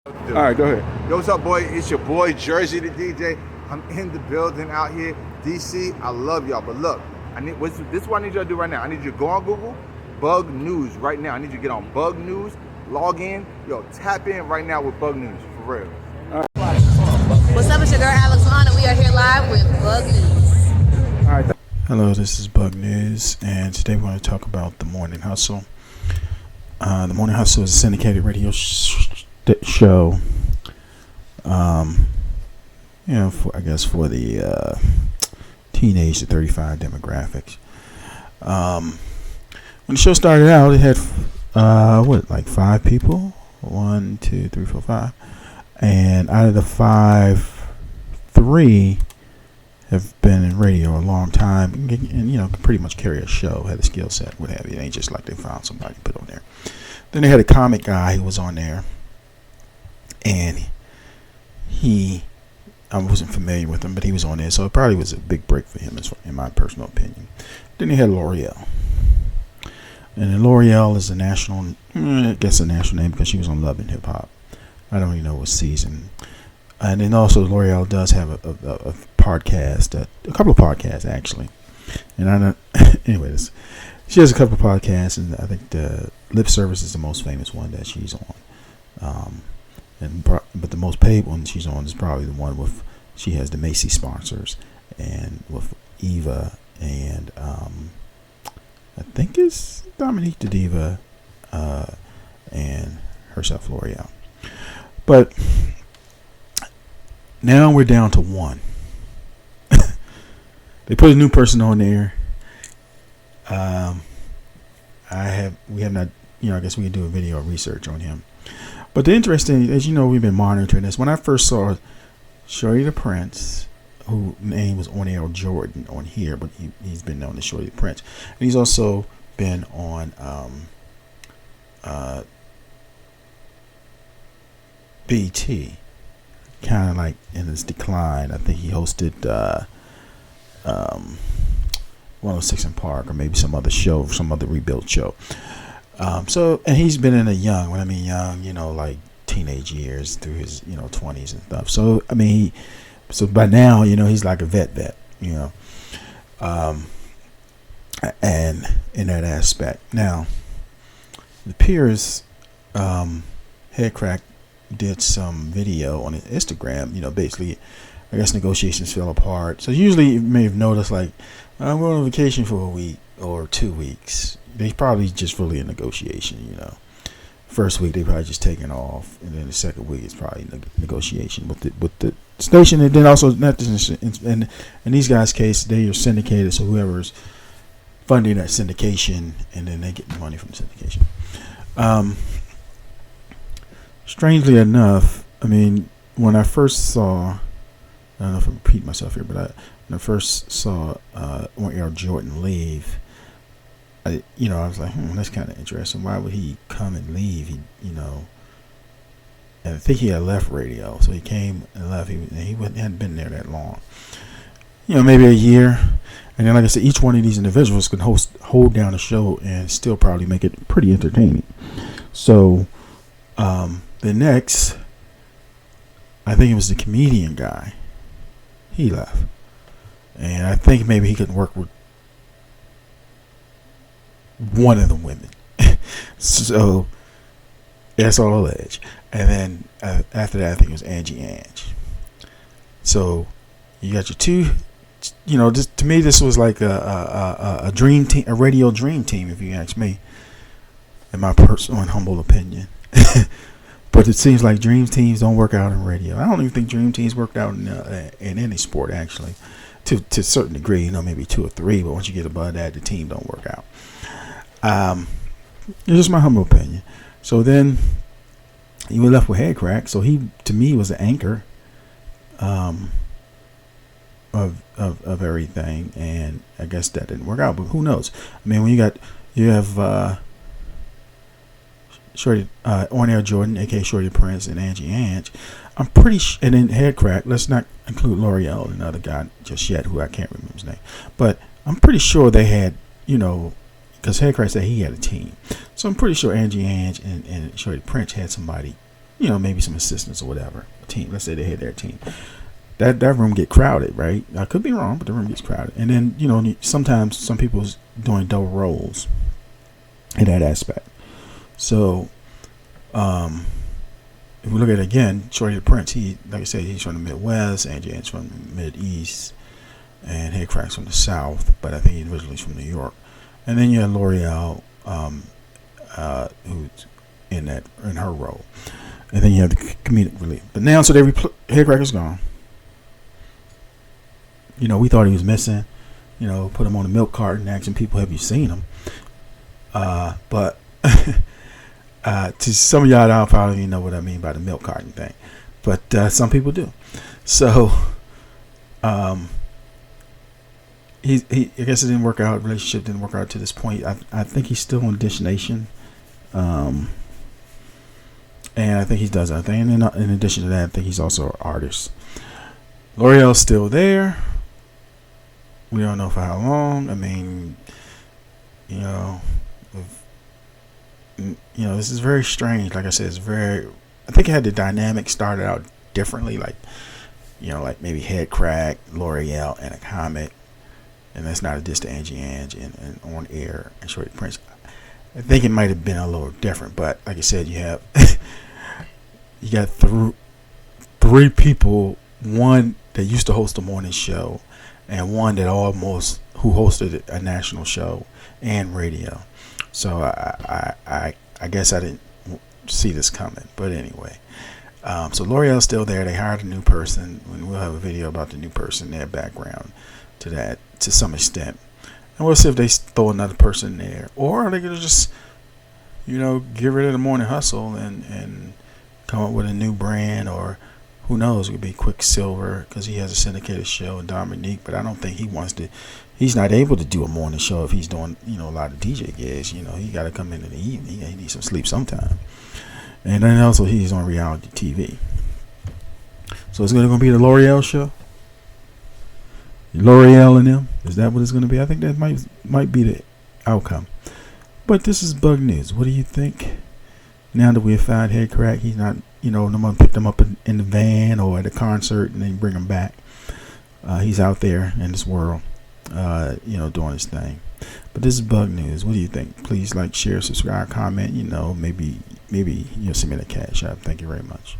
All right, go ahead. Yo, what's up, boy? It's your boy Jersey the DJ. I'm in the building out here, DC. I love y'all, but look, this is what I need y'all to do right now. I need you to go on Google, Bug News right now. I need you to get on Bug News, log in, tap in right now with Bug News for real. What's up, it's your girl Alex Lana. We are here live with Bug News. All right. Hello, this is Bug News, and today we're going to talk about the Morning Hustle. The Morning Hustle is a syndicated radio show. For the teenage to 35 demographics. When the show started out, it had like 5 people. 1, 2, 3, 4, 5. And out of the 5, 3 have been in radio a long time, and can pretty much carry a show, had the skill set, what have you. It ain't just like they found somebody to put on there. Then they had a comic guy who was on there, and I wasn't familiar with him, but he was on there, so it probably was a big break for him, in my personal opinion. Then they had L'Oreal, and then L'Oreal is a national name because she was on Love and Hip Hop. I don't even know what season. And then also L'Oreal does have a podcast, a couple of podcasts actually. And I know, anyways, she has a couple of podcasts, and I think the Lip Service is the most famous one that she's on. But the most paid one she's on is probably the one with, she has the Macy's sponsors, and with Eva and I think it's Dominique the Diva and herself, L'Oreal. But now we're down to 1. They put a new person on there. We have not, I guess we can do a video research on him. But the interesting, as you know, we've been monitoring this. When I first saw Shorty the Prince, whose name was Ornell Jordan on here, but he's been known as Shorty the Prince. And he's also been on BT, kind of like in his decline. I think he hosted 106 in Park, or maybe some other show, some other rebuilt show. And he's been in young, like teenage years through his, 20s and stuff. So, so by now, he's like a vet, and in that aspect. Now, it appears, Krack did some video on his Instagram, basically, I guess negotiations fell apart. So usually you may have noticed, like, I'm going on vacation for a week or 2 weeks. They probably just fully in negotiation, First week they probably just taking off, and then the second week is probably negotiation with the station, and then also not this, and in these guys' case they are syndicated, so whoever's funding that syndication, and then they get the money from the syndication. Strangely enough, when I first saw, I don't know if I repeat myself here, but when I first saw Ornell Jordan leave, I was like, that's kind of interesting. Why would he come and leave? And I think he had left radio, so he came and left. He hadn't been there that long. Maybe a year. And then, like I said, each one of these individuals can hold down a show and still probably make it pretty entertaining. So, the next, I think it was the comedian guy. He left. And I think maybe he could work with one of the women. So that's all alleged. And then after that, I think it was Ange. So you got your two. To me, this was like a dream team, a radio dream team, if you ask me, in my personal and humble opinion. But it seems like dream teams don't work out in radio. I don't even think dream teams worked out in any sport, actually, to a certain degree. Maybe 2 or 3, but once you get above that, the team don't work out. It's just my humble opinion. So then you were left with Krack. So he, to me, was the anchor of everything, and I guess that didn't work out. But who knows? When you have Shorty, Ornell Jordan, aka Shorty the Prince, and Ange. I'm pretty and then Krack. Let's not include L'Oreal and another guy just yet, who I can't remember his name. But I'm pretty sure they had, because Krack said he had a team. So I'm pretty sure Ange and Shorty the Prince had somebody maybe some assistants or whatever. Team. Let's say they had their team. That room get crowded, right? I could be wrong, but the room gets crowded. And then sometimes some people's doing double roles in that aspect. So, if we look at it again, Shorty the Prince, he, like I said, he's from the Midwest, Angie Ann's from the Mid-East, and Head Crack's from the South, but I think he originally from New York. And then you have L'Oreal, who's in her role. And then you have the comedic relief. But now, so Head Crack is gone. We thought he was missing. Put him on a milk carton, asking people, have you seen him? But to some of y'all, I don't probably even know what I mean by the milk carton thing, but some people do. So, I guess it didn't work out. Relationship didn't work out to this point. I think he's still on Dish Nation, and I think he does other things. And in addition to that, I think he's also an artist. L'Oreal's still there. We don't know for how long. I mean, this is very strange. Like I said, I think it had the dynamic started out differently. Like maybe Head Crack, L'Oreal, and a comic. And that's not a diss to Angie and On Air and Shorty Prince. I think it might have been a little different. But like I said, you got three people. One that used to host a morning show, and one that who hosted a national show and radio. So I guess I didn't see this coming. But anyway, so L'Oreal's still there. They hired a new person, and we'll have a video about the new person, their background to that to some extent. And we'll see if they throw another person there, or are they gonna just get rid of the morning hustle and come up with a new brand, or who knows, it could be Quicksilver because he has a syndicated show, and Dominique, but I don't think he wants to. He's not able to do a morning show if he's doing, a lot of DJ gigs. He got to come in the evening. He needs some sleep sometime. And then also he's on reality TV. So it's going to be the L'Oreal show. L'Oreal and them. Is that what it's going to be? I think that might be the outcome. But this is Bug News. What do you think? Now that we have found Head Crack, he's not, no one picked him up in the van or at a concert and then bring him back. He's out there in this world. Doing his thing. But this is Bug News. What do you think? Please like, share, subscribe, comment. Maybe you'll send me the cash app. Thank you very much.